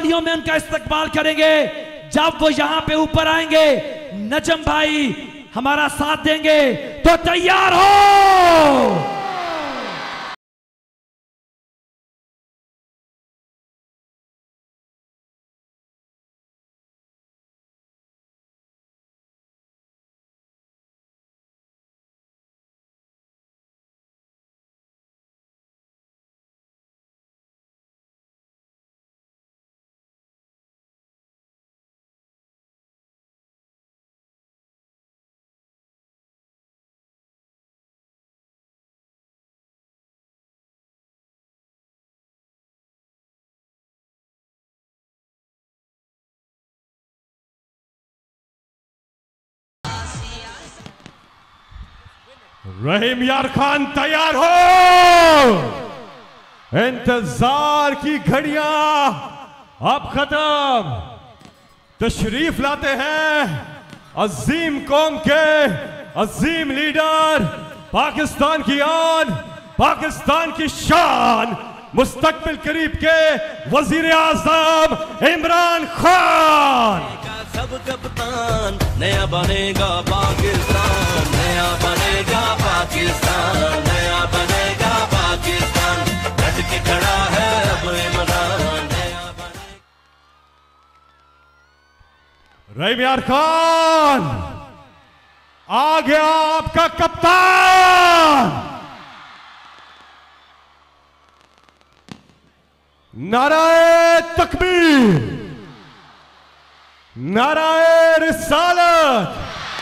तालियों में उनका इस्तकबाल करेंगे। जब वो यहां पे ऊपर आएंगे, नजम भाई हमारा साथ देंगे, तो तैयार हो। रहीम यार खान तैयार हो। इंतजार की घड़ियां अब खत्म। तशरीफ लाते हैं अजीम कौम के अजीम लीडर, पाकिस्तान की आन, पाकिस्तान की शान, मुस्तकबिल करीब के वजीर आजम इमरान खान। सब कप्तान नया बनेगा पाकिस्तान, नया बनेगा पाकिस्तान, नया बनेगा पाकिस्तान। डट के खड़ा है अब इमरान, नया बनेगा। रहीम यार खान आ गया आपका कप्तान। नाराए तकबीर, नाराए रिसालत,